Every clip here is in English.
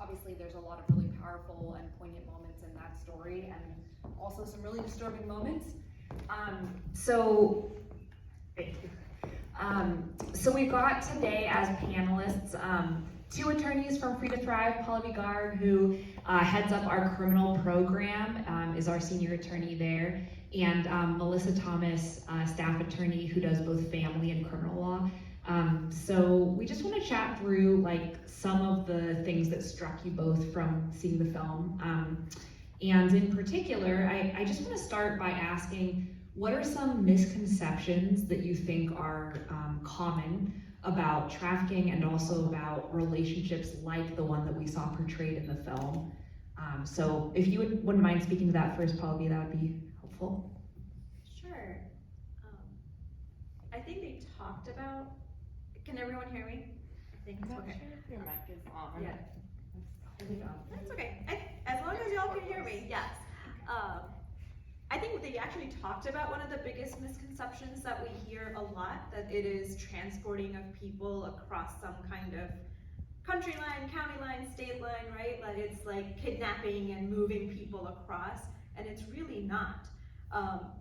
obviously there's a lot of really powerful and poignant moments in that story, and also some really disturbing moments. So we've got today as panelists two attorneys from Free to Thrive, Pallavi Garg, who heads up our criminal program, is our senior attorney there, and Melissa Thomas, staff attorney who does both family and criminal law. So we just want to chat through like some of the things that struck you both from seeing the film. And in particular, I just want to start by asking, what are some misconceptions that you think are common about trafficking and also about relationships like the one that we saw portrayed in the film? So if you wouldn't mind speaking to that first, Pallavi, that would be helpful. Sure. I think they talked about, can everyone hear me? I think it's okay. Sure if your mic is on. Yeah. That's okay. As long as y'all can hear me, yes. I think they actually talked about one of the biggest misconceptions that we hear a lot, that it is transporting of people across some kind of country line, county line, state line, right? That it's like kidnapping and moving people across, and it's really not.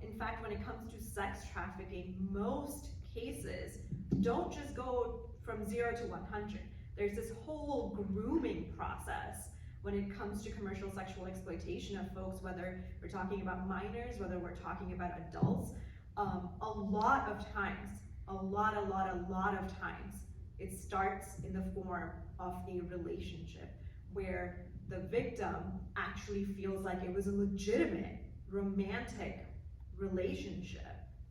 In fact, when it comes to sex trafficking, most cases don't just go from 0 to 100. There's this whole grooming process when it comes to commercial sexual exploitation of folks, whether we're talking about minors, whether we're talking about adults. A lot of times, a lot of times, it starts in the form of a relationship where the victim actually feels like it was a legitimate, romantic relationship.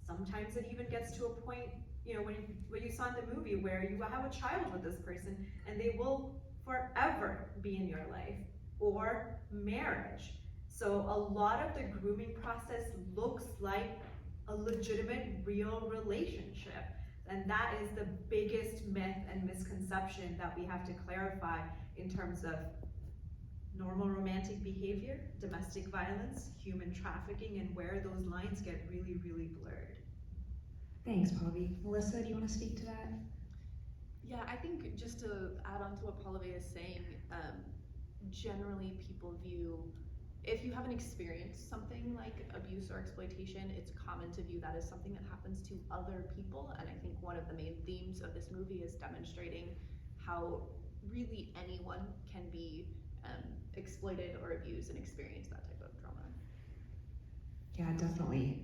Sometimes it even gets to a point, you know, what you saw in the movie, where you have a child with this person and they will forever be in your life, or marriage. So a lot of the grooming process looks like a legitimate, real relationship. And that is the biggest myth and misconception that we have to clarify in terms of normal romantic behavior, domestic violence, human trafficking, and where those lines get really, really blurred. Thanks, Pallavi. Melissa, do you want to speak to that? Yeah, I think just to add on to what Pallavi is saying, generally people view, if you haven't experienced something like abuse or exploitation, it's common to view that as something that happens to other people. And I think one of the main themes of this movie is demonstrating how really anyone can be exploited or abused and experience that type of trauma. Yeah, definitely.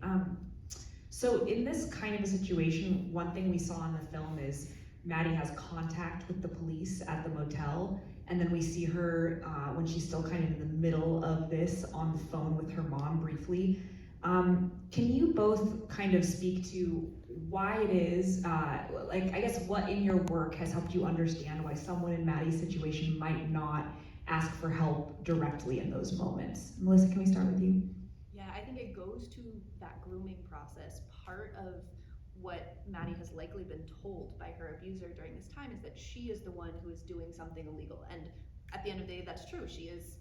So in this kind of a situation, one thing we saw in the film is Maddie has contact with the police at the motel, and then we see her when she's still kind of in the middle of this on the phone with her mom briefly. Can you both kind of speak to why it is, like, I guess what in your work has helped you understand why someone in Maddie's situation might not ask for help directly in those moments? Melissa, can we start with you? Yeah, I think it goes to that grooming process. Part of what Maddie has likely been told by her abuser during this time is that she is the one who is doing something illegal. And at the end of the day, that's true. She is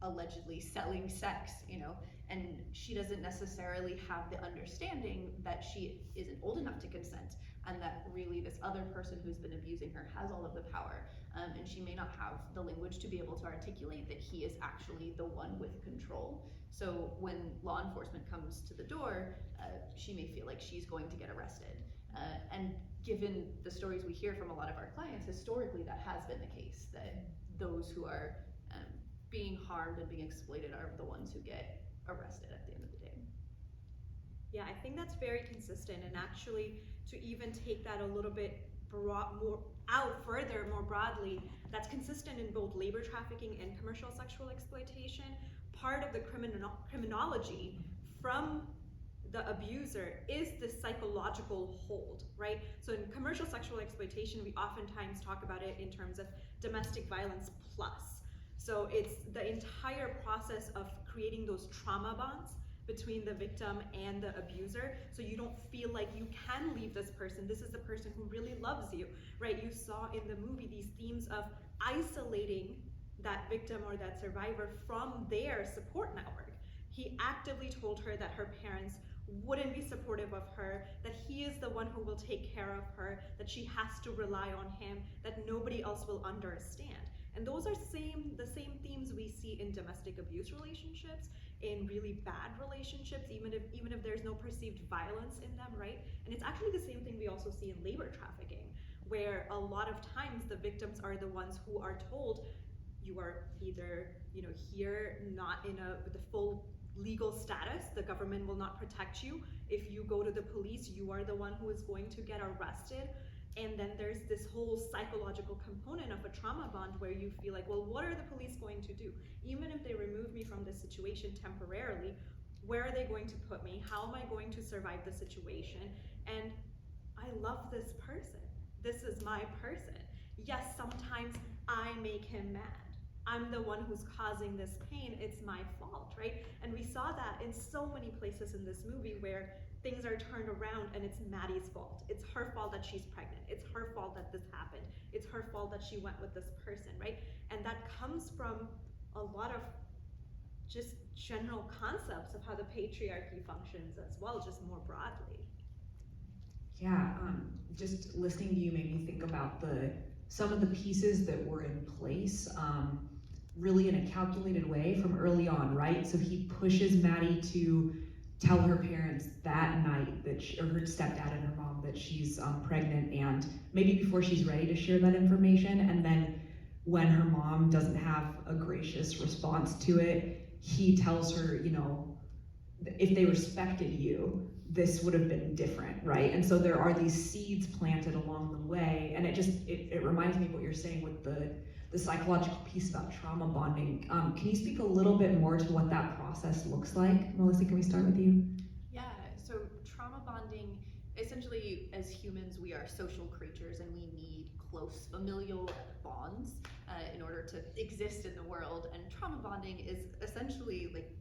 allegedly selling sex, you know, and she doesn't necessarily have the understanding that she isn't old enough to consent, and that really this other person who's been abusing her has all of the power. And she may not have the language to be able to articulate that he is actually the one with control. So when law enforcement comes to the door, she may feel like she's going to get arrested. And given the stories we hear from a lot of our clients, historically that has been the case, that those who are being harmed and being exploited are the ones who get arrested at the end of the day. Yeah, I think that's very consistent, and actually to even take that a little bit more broadly, that's consistent in both labor trafficking and commercial sexual exploitation. Part of the criminology from the abuser is the psychological hold, right? So in commercial sexual exploitation, we oftentimes talk about it in terms of domestic violence plus. So it's the entire process of creating those trauma bonds between the victim and the abuser, so you don't feel like you can leave this person. This is the person who really loves you, right? You saw in the movie these themes of isolating that victim or that survivor from their support network. He actively told her that her parents wouldn't be supportive of her, that he is the one who will take care of her, that she has to rely on him, that nobody else will understand. And those are the same themes we see in domestic abuse relationships, in really bad relationships, even if there's no perceived violence in them, right? And it's actually the same thing we also see in labor trafficking, where a lot of times the victims are the ones who are told, you are either, here not with the full legal status, the government will not protect you. If you go to the police, you are the one who is going to get arrested. And then there's this whole psychological component of a trauma bond where you feel like, well, what are the police going to do? Even if they remove me from this situation temporarily, where are they going to put me? How am I going to survive the situation? And I love this person. This is my person. Yes, sometimes I make him mad. I'm the one who's causing this pain. It's my fault, right? And we saw that in so many places in this movie where things are turned around and it's Maddie's fault. It's her fault that she's pregnant. It's her fault that this happened. It's her fault that she went with this person, right? And that comes from a lot of just general concepts of how the patriarchy functions as well, just more broadly. Yeah, just listening to you made me think about some of the pieces that were in place, really in a calculated way from early on, right? So he pushes Maddie to tell her parents that night that or her stepdad and her mom that she's pregnant, and maybe before she's ready to share that information. And then when her mom doesn't have a gracious response to it, he tells her, if they respected you, this would have been different, right? And so there are these seeds planted along the way, and it reminds me of what you're saying with the psychological piece about trauma bonding. Can you speak a little bit more to what that process looks like? Melissa, can we start with you? Yeah, so trauma bonding, essentially as humans, we are social creatures and we need close familial bonds in order to exist in the world. And trauma bonding is essentially like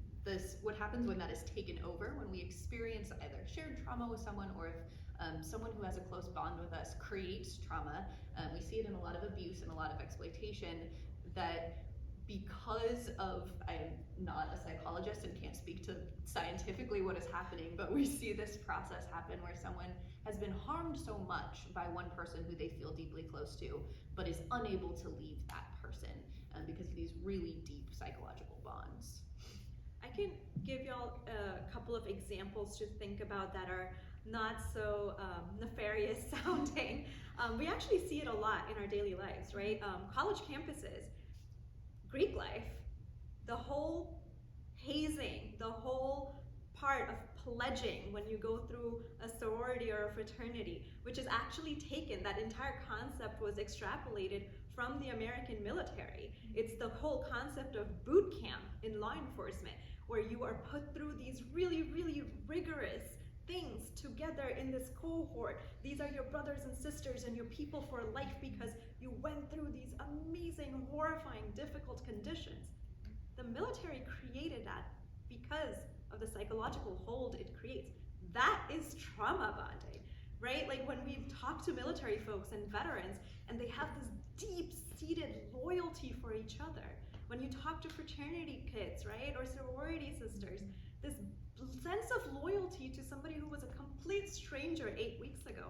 what happens when that is taken over, when we experience either shared trauma with someone, or if someone who has a close bond with us creates trauma. We see it in a lot of abuse and a lot of exploitation, that because of, I'm not a psychologist and can't speak to scientifically what is happening, but we see this process happen where someone has been harmed so much by one person who they feel deeply close to, but is unable to leave that person because of these really deep psychological bonds. I can give y'all a couple of examples to think about that are not so nefarious sounding. We actually see it a lot in our daily lives, right? College campuses, Greek life, the whole hazing, the whole part of pledging when you go through a sorority or a fraternity, which is actually taken, that entire concept was extrapolated from the American military. It's the whole concept of boot camp in law enforcement, where you are put through these really, really rigorous things together in this cohort. These are your brothers and sisters and your people for life because you went through these amazing, horrifying, difficult conditions. The military created that because of the psychological hold it creates. That is trauma bonding, right? Like when we talk to military folks and veterans, and they have this deep-seated loyalty for each other. When you talk to fraternity kids, right, or sorority sisters, this sense of loyalty to somebody who was a complete stranger 8 weeks ago.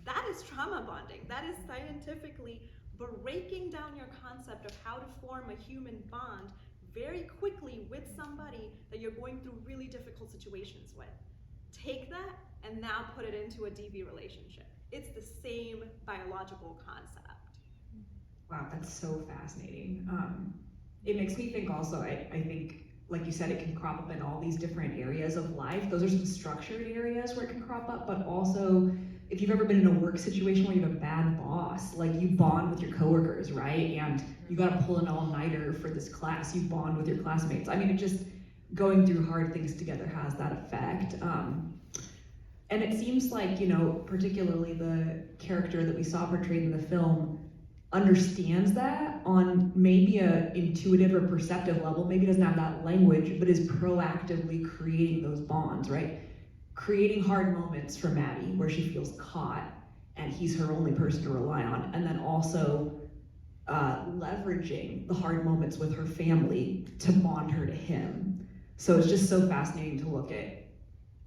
That is trauma bonding. That is scientifically breaking down your concept of how to form a human bond very quickly with somebody that you're going through really difficult situations with. Take that and now put it into a DV relationship. It's the same biological concept. Wow, that's so fascinating. It makes me think also, I think, like you said, it can crop up in all these different areas of life. Those are some structured areas where it can crop up, but also if you've ever been in a work situation where you have a bad boss, like you bond with your coworkers, right? And you gotta pull an all-nighter for this class, you bond with your classmates. I mean, it just, going through hard things together has that effect. And it seems like, particularly the character that we saw portrayed in the film understands that on maybe a intuitive or perceptive level, maybe doesn't have that language, but is proactively creating those bonds, right? Creating hard moments for Maddie where she feels caught and he's her only person to rely on, and then also leveraging the hard moments with her family to bond her to him. So it's just so fascinating to look at,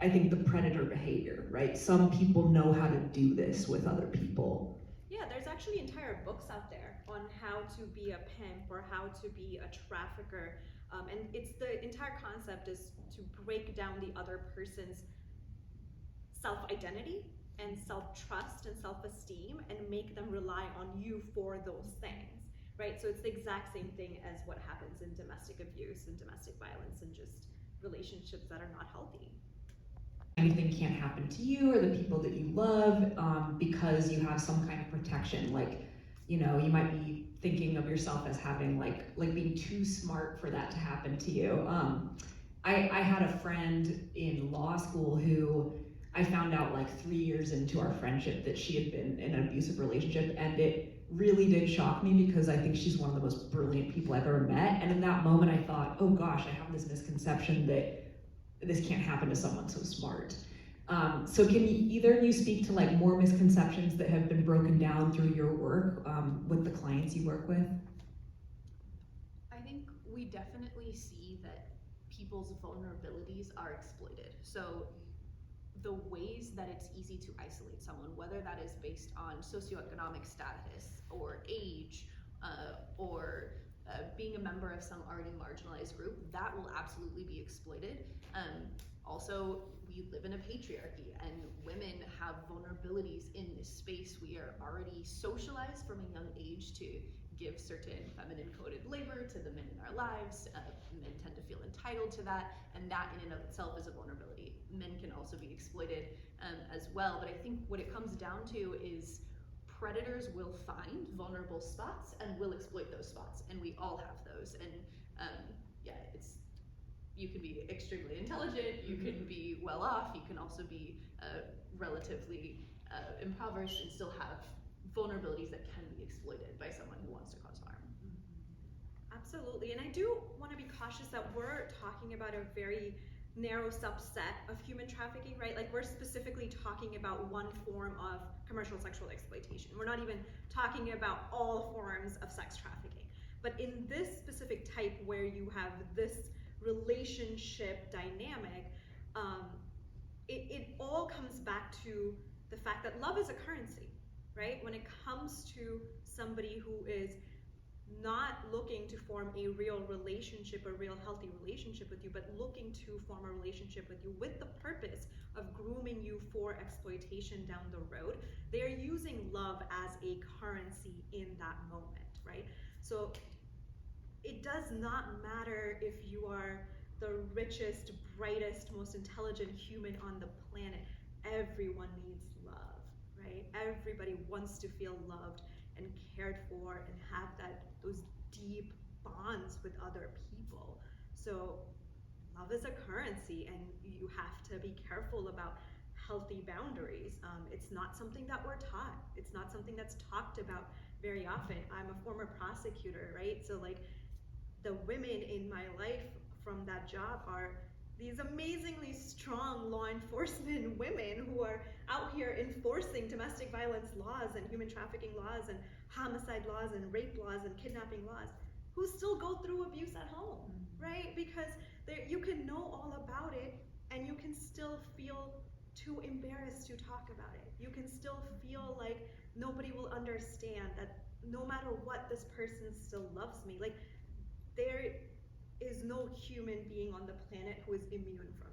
I think, the predator behavior, right? Some people know how to do this with other people. Yeah, there's actually entire books out there on how to be a pimp or how to be a trafficker. And it's the entire concept is to break down the other person's self-identity and self-trust and self-esteem and make them rely on you for those things, right? So it's the exact same thing as what happens in domestic abuse and domestic violence and just relationships that are not healthy. Anything can't happen to you or the people that you love because you have some kind of protection. Like, you know, you might be thinking of yourself as having like being too smart for that to happen to you. I had a friend in law school who I found out like 3 years into our friendship that she had been in an abusive relationship, and it really did shock me because I think she's one of the most brilliant people I've ever met. And in that moment I thought, oh gosh, I have this misconception that this can't happen to someone so smart. So can either of you speak to like more misconceptions that have been broken down through your work with the clients you work with? I think we definitely see that people's vulnerabilities are exploited. So the ways that it's easy to isolate someone, whether that is based on socioeconomic status or age or being a member of some already marginalized group, that will absolutely be exploited. Also, we live in a patriarchy and women have vulnerabilities in this space. We are already socialized from a young age to give certain feminine coded labor to the men in our lives. Men tend to feel entitled to that, and that in and of itself is a vulnerability. Men can also be exploited as well, but I think what it comes down to is predators will find vulnerable spots and will exploit those spots, and we all have those. And yeah, you can be extremely intelligent, you can be well off, you can also be relatively impoverished and still have vulnerabilities that can be exploited by someone who wants to cause harm. Absolutely, and I do want to be cautious that we're talking about a very narrow subset of human trafficking, right? Like we're specifically talking about one form of commercial sexual exploitation. We're not even talking about all forms of sex trafficking. But in this specific type where you have this relationship dynamic, it all comes back to the fact that love is a currency, right? When it comes to somebody who is not looking to form a real relationship, a real healthy relationship with you, but looking to form a relationship with you with the purpose of grooming you for exploitation down the road, they're using love as a currency in that moment, right? So it does not matter if you are the richest, brightest, most intelligent human on the planet. Everyone needs love, right? Everybody wants to feel loved and cared for and have those deep bonds with other people. So love is a currency, and you have to be careful about healthy boundaries. It's not something that we're taught. It's not something that's talked about very often. I'm a former prosecutor, right? So like the women in my life from that job are these amazingly strong law enforcement women who are out here enforcing domestic violence laws and human trafficking laws and homicide laws and rape laws and kidnapping laws, who still go through abuse at home, right? Because you can know all about it and you can still feel too embarrassed to talk about it. You can still feel like nobody will understand, that no matter what, this person still loves me. Like, there is no human being on the planet who is immune from